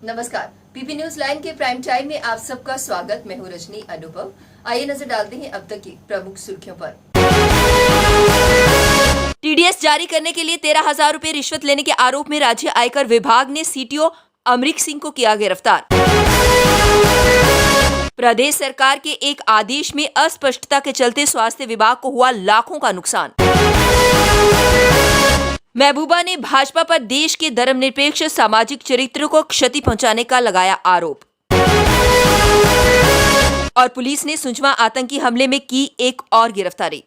नमस्कार, PP news line के prime time में आप सबका स्वागत। मैं हूं रजनी अनुभव। आइए नजर डालते हैं अब तक की प्रमुख सुर्खियों पर। टीडीएस जारी करने के लिए 13,000 रुपए रिश्वत लेने के आरोप में राज्य आयकर विभाग ने सीटीओ अमरीक सिंह को किया गिरफ्तार। प्रदेश सरकार के एक आदेश में अस्पष्टता के चलते स्वास्थ्य विभाग को हुआ लाखों का नुकसान। महबूबा ने भाजपा पर देश के धर्मनिरपेक्ष सामाजिक चरित्र को क्षति पहुंचाने का लगाया आरोप। और पुलिस ने सुंजवा आतंकी हमले में की एक और गिरफ्तारी।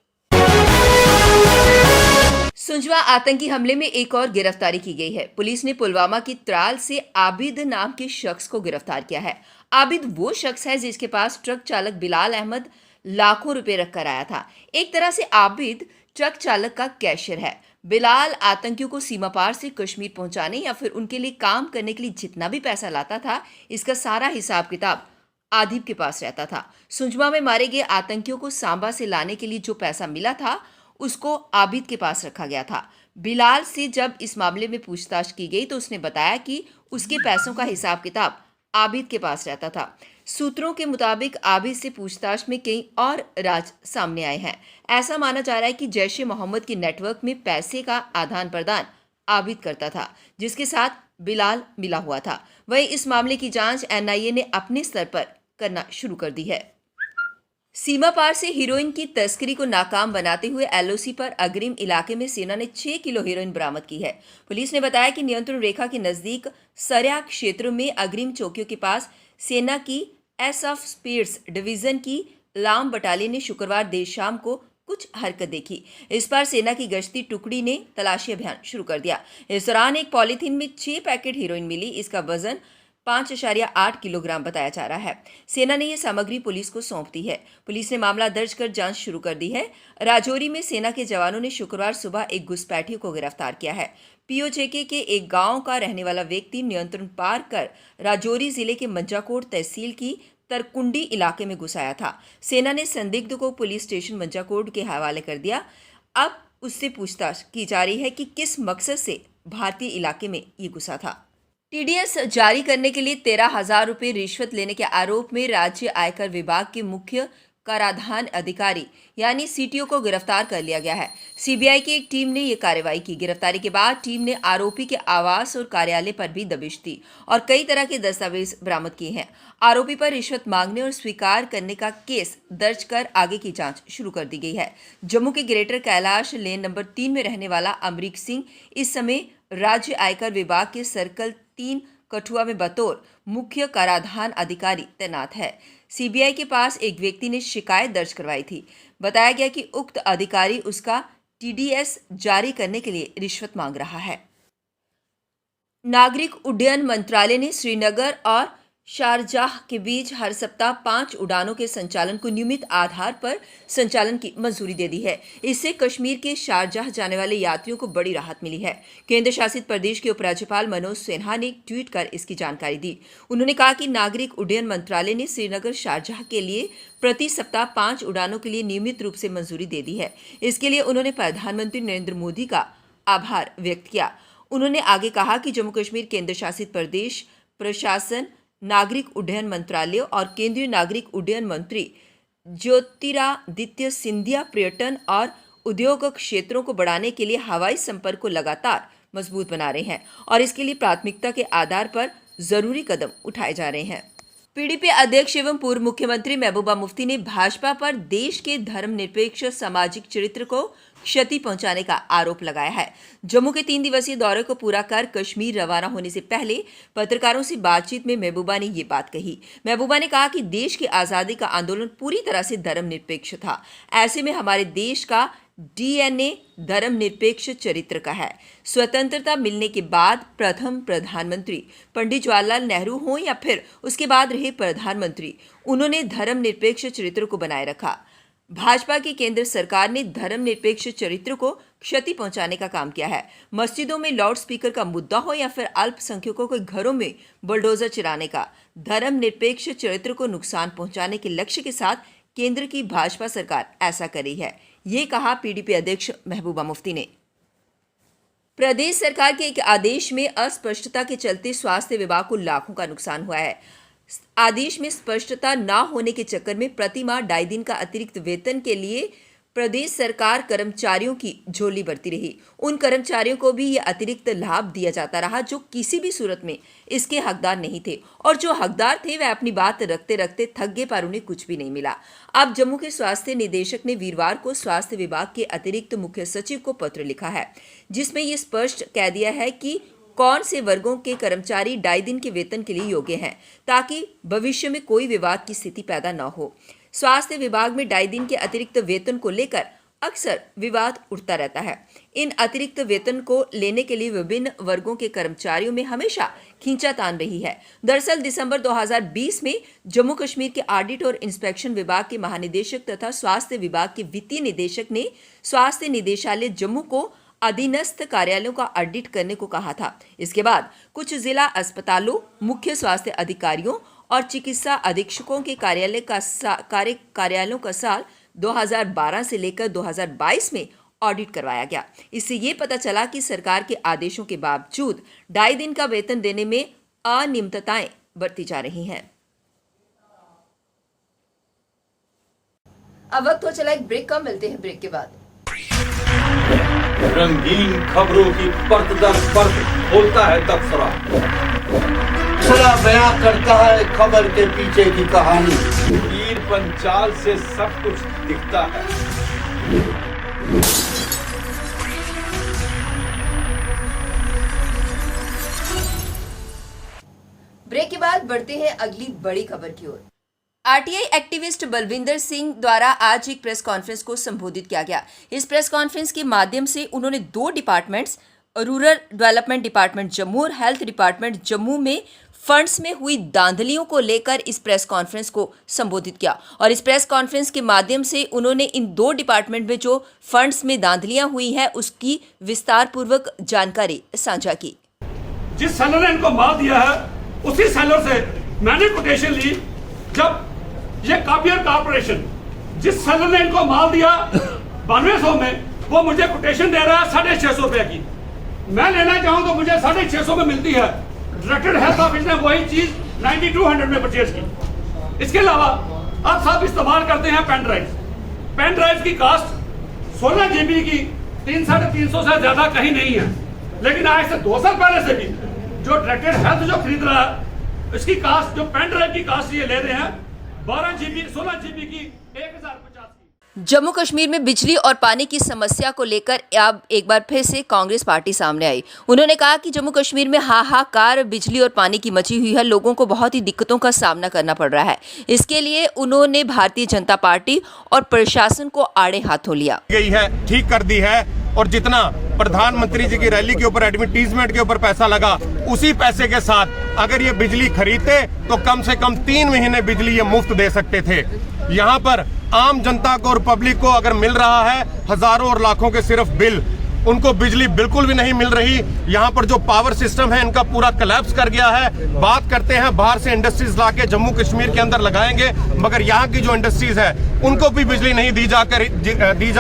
सुंजवा आतंकी हमले में एक और गिरफ्तारी की गई है। पुलिस ने पुलवामा की त्राल से आबिद नाम के शख्स को गिरफ्तार किया है। आबिद वो शख्स है जिसके पास ट्रक चालक बिलाल अहमद लाखों रुपए रखकर आया था। एक तरह से आबिद ट्रक चालक का कैशियर है। बिलाल आतंकियों को सीमा पार से कश्मीर पहुंचाने या फिर उनके लिए काम करने के लिए जितना भी पैसा लाता था, इसका सारा हिसाब किताब आदिब के पास रहता था। सुंजमा में मारे गए आतंकियों को सांबा से लाने के लिए जो पैसा मिला था, उसको आबिद के पास रखा गया था। बिलाल से जब इस मामले में पूछताछ की गई तो उसने बताया कि उसके पैसों का हिसाब किताब आबिद के पास रहता था। सूत्रों के मुताबिक आबिद से पूछताछ में कई और राज सामने आए हैं। ऐसा माना जा रहा है कि जैश ए मोहम्मद के नेटवर्क में पैसे का आदान प्रदान आबिद करता था, जिसके साथ बिलाल मिला हुआ था। वहीं इस मामले की जांच एनआईए ने अपने स्तर पर करना शुरू कर दी है। सीमा पार से हीरोइन की तस्करी को नाकाम बनाते हुए एलओसी पर अग्रिम इलाके में सेना ने 6 किलो हीरोइन बरामद की है। पुलिस ने बताया कि नियंत्रण रेखा के नजदीक सरया क्षेत्र में अग्रिम चौकियों के पास सेना की एस ऑफ स्पीड्स डिवीजन की लाम बटालियन ने शुक्रवार देर शाम को कुछ हरकत देखी। इस बार सेना की गश्ती टुकड़ी ने तलाशी अभियान शुरू कर दिया। इस दौरान एक पॉलीथीन में 6 पैकेट हीरोइन मिली। इसका वजन 5.8 किलोग्राम बताया जा रहा है। सेना ने यह सामग्री पुलिस को सौंप दी है। पुलिस ने मामला दर्ज कर जांच शुरू कर दी है। राजौरी में सेना के जवानों ने शुक्रवार सुबह एक घुसपैठी को गिरफ्तार किया है। पीओजेके के एक गांव का रहने वाला व्यक्ति नियंत्रण पार कर राजौरी जिले के मंजाकोट तहसील की तरकुंडी इलाके में घुस आया था। सेना ने संदिग्ध को पुलिस स्टेशन मंजाकोट के हवाले कर दिया। अब उससे पूछताछ की जा रही है कि किस मकसद से भारतीय इलाके में ये घुसा था। टीडीएस जारी करने के लिए 13,000 रुपए रिश्वत लेने के आरोप में राज्य आयकर विभाग के मुख्य कराधान अधिकारी यानी सीटीओ को गिरफ्तार कर लिया गया है। सीबीआई की एक टीम ने यह कार्रवाई की। गिरफ्तारी के बाद टीम ने आरोपी के आवास और कार्यालय पर भी दबिश दी और कई तरह के दस्तावेज बरामद किए हैं। आरोपी पर रिश्वत मांगने और स्वीकार करने का केस दर्ज कर आगे की जांच शुरू कर दी गई है। जम्मू के ग्रेटर कैलाश लेन नंबर 3 में रहने वाला अमरीक सिंह इस समय राज्य आयकर विभाग के सर्कल 3 कठुआ में बतौर मुख्य कराधान अधिकारी तैनात है। सीबीआई के पास एक व्यक्ति ने शिकायत दर्ज करवाई थी। बताया गया कि उक्त अधिकारी उसका टीडीएस जारी करने के लिए रिश्वत मांग रहा है। नागरिक उड्डयन मंत्रालय ने श्रीनगर और शारजाह के बीच हर सप्ताह 5 उड़ानों के संचालन को नियमित आधार पर संचालन की मंजूरी दे दी है। इससे कश्मीर के शारजाह जाने वाले यात्रियों को बड़ी राहत मिली है। केंद्र शासित प्रदेश के उपराज्यपाल मनोज सिन्हा ने एक ट्वीट कर इसकी जानकारी दी। उन्होंने कहा कि नागरिक उड्डयन मंत्रालय ने श्रीनगर शारजाह के लिए प्रति सप्ताह 5 उड़ानों के लिए नियमित रूप से मंजूरी दे दी है। इसके लिए उन्होंने प्रधानमंत्री नरेंद्र मोदी का आभार व्यक्त किया। उन्होंने आगे कहा कि जम्मू कश्मीर केंद्र शासित प्रदेश प्रशासन, नागरिक उड्डयन मंत्रालय और केंद्रीय नागरिक उड्डयन मंत्री ज्योतिरादित्य सिंधिया पर्यटन और उद्योग क्षेत्रों को बढ़ाने के लिए हवाई संपर्क को लगातार मजबूत बना रहे हैं और इसके लिए प्राथमिकता के आधार पर जरूरी कदम उठाए जा रहे हैं। पीडीपी अध्यक्ष एवं पूर्व मुख्यमंत्री महबूबा मुफ्ती ने भाजपा पर देश के धर्मनिरपेक्ष सामाजिक चरित्र को क्षति पहुंचाने का आरोप लगाया है। जम्मू के 3 दिवसीय दौरे को पूरा कर कश्मीर रवाना होने से पहले पत्रकारों से बातचीत में महबूबा ने ये बात कही। महबूबा ने कहा कि देश की आजादी का आंदोलन पूरी तरह से धर्मनिरपेक्ष था। ऐसे में हमारे देश का डीएनए धर्मनिरपेक्ष चरित्र का है। स्वतंत्रता मिलने के बाद प्रथम प्रधानमंत्री पंडित जवाहरलाल नेहरू हों या फिर उसके बाद रहे प्रधानमंत्री, उन्होंने धर्मनिरपेक्ष चरित्र को बनाए रखा। भाजपा की केंद्र सरकार ने धर्मनिरपेक्ष चरित्र को क्षति पहुंचाने का काम किया है। मस्जिदों में लाउड स्पीकर का मुद्दा हो या फिर अल्पसंख्यकों के घरों में बुलडोजर चलाने का, धर्मनिरपेक्ष चरित्र को नुकसान पहुंचाने के लक्ष्य के साथ केंद्र की भाजपा सरकार ऐसा कर रही है। ये कहा पीडीपी अध्यक्ष महबूबा मुफ्ती ने। प्रदेश सरकार के एक आदेश में अस्पष्टता के चलते स्वास्थ्य विभाग को लाखों का नुकसान हुआ है। आदेश में स्पष्टता न होने के चक्कर में प्रति माह 2.5 दिन का अतिरिक्त वेतन के लिए प्रदेश सरकार कर्मचारियों की झोली भरती रही। उन कर्मचारियों को भी यह अतिरिक्त लाभ दिया जाता रहा जो किसी भी सूरत में इसके हकदार नहीं थे, और जो हकदार थे वह अपनी बात रखते रखते थक गए पर उन्हें कुछ भी नहीं मिला। अब जम्मू के स्वास्थ्य निदेशक ने वीरवार को स्वास्थ्य विभाग के अतिरिक्त मुख्य सचिव को पत्र लिखा है, जिसमें यह स्पष्ट कह दिया है कि कौन से वर्गों के कर्मचारी 2.5 दिन के वेतन के लिए योग्य हैं, ताकि भविष्य में कोई विवाद की स्थिति पैदा न हो। स्वास्थ्य विभाग में 2.5 दिन के अतिरिक्त वेतन को लेकर अक्सर विवाद उठता रहता है। इन अतिरिक्त वेतन को लेने के लिए विभिन्न वर्गों के कर्मचारियों में हमेशा खींचातान रही है। दरअसल दिसंबर 2020 में जम्मू कश्मीर के ऑडिट और इंस्पेक्शन विभाग के महानिदेशक तथा स्वास्थ्य विभाग के वित्तीय निदेशक ने स्वास्थ्य निदेशालय जम्मू को अधीनस्थ कार्यालयों का ऑडिट करने को कहा था। इसके बाद कुछ जिला अस्पतालों, मुख्य स्वास्थ्य अधिकारियों और चिकित्सा अधीक्षकों के कार्यालयों का साल 2012 से लेकर 2022 में ऑडिट करवाया गया। इससे ये पता चला कि सरकार के आदेशों के बावजूद 2.5 दिन का वेतन देने में अनियमितताएं बरती जा रही हैं। अब वक्त हो चला एक ब्रेक का, मिलते हैं ब्रेक के बाद। रंगीन खबरों की परत दर परत खोलता है तबसरा, पूरा बयां करता है खबर के पीछे की कहानी। तीर पंचाल से सब कुछ दिखता है। ब्रेक के बाद बढ़ते हैं अगली बड़ी खबर की ओर। आरटीआई एक्टिविस्ट बलविंदर सिंह द्वारा आज एक प्रेस कॉन्फ्रेंस को संबोधित किया गया। इस प्रेस कॉन्फ्रेंस के माध्यम से उन्होंने 2 departments, rural development department Jammu और हेल्थ डिपार्टमेंट जम्मू में फंड्स में हुई धांधलियों को लेकर इस प्रेस कॉन्फ्रेंस को संबोधित किया। और इस प्रेस कॉन्फ्रेंस के माध्यम से उन्होंने इन 2 डिपार्टमेंट में जो फंड्स में धांधलियां हुई हैं उसकी विस्तार पूर्वक जानकारी साझा की। जिस सेलर ने इनको माल दिया है उसी सेलर से मैंने कोटेशन ली। जब ये कापियर कॉर्पोरेशन जिस सेलर ने इनको माल दिया 9200 में, वो मुझे कोटेशन दे रहा है 650 रुपए की। मैं लेना चाहूँ तो मुझे 650 में मिलती है। डायरेक्टर हेल्थ ऑफिस ने वही चीज 9200 में परचेज की। इसके अलावा आप सब इस्तेमाल करते हैं पेन ड्राइव। पेन ड्राइव की कास्ट 16 GB की 300-350 से ज्यादा कहीं नहीं है। लेकिन आज से 2 साल पहले से भी जो डायरेक्टर हेल्थ जो खरीद रहा है, इसकी कास्ट जो पेन ड्राइव की कास्ट ये ले रहे हैं 12 GB 16 GB की 1050 की। जम्मू कश्मीर में बिजली और पानी की समस्या को लेकर अब एक बार फिर से कांग्रेस पार्टी सामने आई। उन्होंने कहा कि जम्मू कश्मीर में हाहाकार बिजली और पानी की मची हुई है, लोगों को बहुत ही दिक्कतों का सामना करना पड़ रहा है। इसके लिए उन्होंने भारतीय जनता पार्टी और प्रशासन को आड़े हाथों लिया। गई है, ठीक कर दी है, और जितना प्रधानमंत्री जी की रैली के ऊपर एडवर्टीजमेंट के ऊपर पैसा लगा, उसी पैसे के साथ अगर ये बिजली खरीदते तो कम से कम 3 महीने बिजली ये मुफ्त दे सकते थे। यहाँ पर आम जनता को और पब्लिक को अगर मिल रहा है हजारों और लाखों के सिर्फ बिल, उनको बिजली बिल्कुल भी नहीं मिल रही। यहाँ पर जो पावर सिस्टम है इनका पूरा कोलैप्स कर गया है। बात करते हैं बाहर से इंडस्ट्रीज लाके जम्मू कश्मीर के अंदर लगाएंगे, मगर यहाँ की जो इंडस्ट्रीज है उनको भी बिजली नहीं दी जा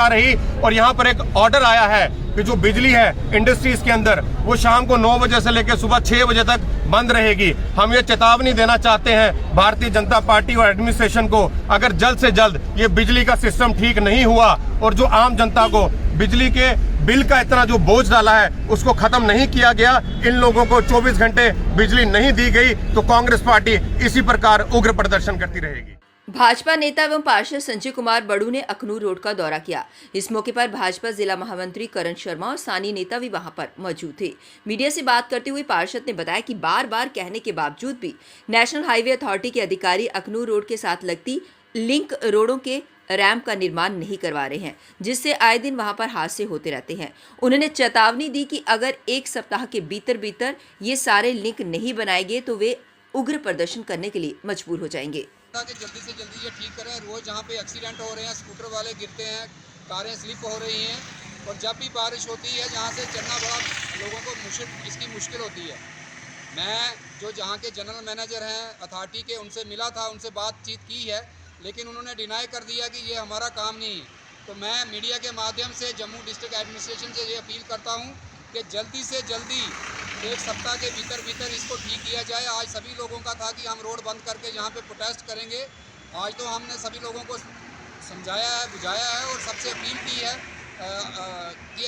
रही। और यहाँ पर एक ऑर्डर आया है कि जो बिजली है इंडस्ट्रीज के अंदर वो शाम को 9 बजे से लेकर सुबह 6 बजे तक बंद रहेगी। हम ये चेतावनी देना चाहते हैं भारतीय जनता पार्टी और एडमिनिस्ट्रेशन को, अगर जल्द से जल्द ये बिजली का सिस्टम ठीक नहीं हुआ और जो आम जनता को बिजली के बिल का इतना जो बोझ डाला है उसको खत्म नहीं किया गया, इन लोगों को 24 घंटे बिजली नहीं दी गई, तो कांग्रेस पार्टी इसी प्रकार उग्र प्रदर्शन करती रहेगी। भाजपा नेता एवं पार्षद संजय कुमार बड़ू ने अखनूर रोड का दौरा किया। इस मौके पर भाजपा जिला महामंत्री करण शर्मा और स्थानीय नेता भी वहां पर मौजूद थे। मीडिया से बात करते हुए पार्षद ने बताया कि बार बार कहने के बावजूद भी नेशनल हाईवे अथॉरिटी के अधिकारी अखनूर रोड के साथ लगती लिंक रोडों के रैंप का निर्माण नहीं करवा रहे हैं, जिससे आए दिन वहां पर हादसे होते रहते हैं। उन्होंने चेतावनी दी कि अगर 1 सप्ताह के भीतर ये सारे लिंक नहीं बनाए गए तो वे उग्र प्रदर्शन करने के लिए मजबूर हो जाएंगे। कि जल्दी से जल्दी ये ठीक करें। रोज़ जहाँ पे एक्सीडेंट हो रहे हैं, स्कूटर वाले गिरते हैं, कारें स्लिप हो रही हैं, और जब भी बारिश होती है जहाँ से चलना बड़ा लोगों को इसकी मुश्किल होती है। मैं जो जहाँ के जनरल मैनेजर हैं अथॉरिटी के, उनसे मिला था, उनसे बातचीत की है, लेकिन उन्होंने डिनाई कर दिया कि ये हमारा काम नहीं है। तो मैं मीडिया के माध्यम से जम्मू डिस्ट्रिक्ट एडमिनिस्ट्रेशन से ये अपील करता हूँ कि जल्दी से जल्दी 1 सप्ताह के भीतर भीतर इसको ठीक किया जाए। आज सभी लोगों का था कि हम रोड बंद करके यहाँ पे प्रोटेस्ट करेंगे। आज तो हमने सभी लोगों को समझाया है, बुझाया है और सबसे अपील की है कि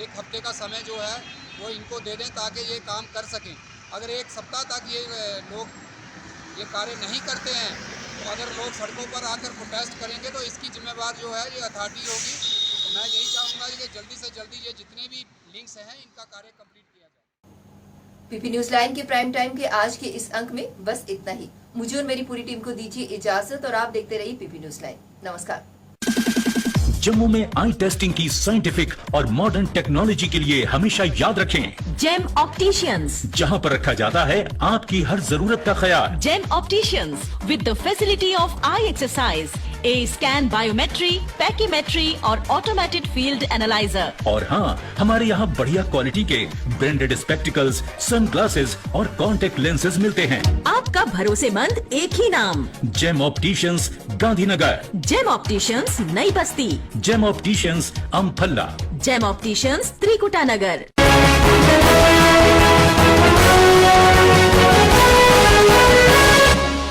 1 हफ्ते का समय जो है वो इनको दे दें ताकि ये काम कर सकें। अगर 1 सप्ताह तक ये लोग ये कार्य नहीं करते हैं तो अगर लोग सड़कों पर आकर प्रोटेस्ट करेंगे तो इसकी जिम्मेवार जो है ये अथॉरिटी होगी। तो मैं यही चाहूँगा कि जल्दी से जल्दी ये जितने भी लिंक्स हैं इनका कार्य कंप्लीट किया जाए। पीपी न्यूज लाइन के प्राइम टाइम के आज के इस अंक में बस इतना ही। मुझे और मेरी पूरी टीम को दीजिए इजाजत और आप देखते रहिए पीपी न्यूज लाइन। नमस्कार। जम्मू में आई टेस्टिंग की साइंटिफिक और मॉडर्न टेक्नोलॉजी के लिए हमेशा याद रखें जेम ऑप्टिशियंस, जहां पर रखा जाता है आपकी हर जरूरत का ख्याल। Gem opticians with the facility of eye exercise, A scan, biometry, pachymetry और ऑटोमेटेड फील्ड एनालाइजर। और हाँ, हमारे यहाँ बढ़िया क्वालिटी के ब्रांडेड स्पेक्टिकल्स, सनग्लासेस और कॉन्टेक्ट लेंसेज मिलते हैं। आपका भरोसेमंद एक ही नाम, Gem opticians, Gandhinagar. Gem opticians, Nai Basti. Gem opticians, Amphalla. Gem opticians, Trikuta नगर।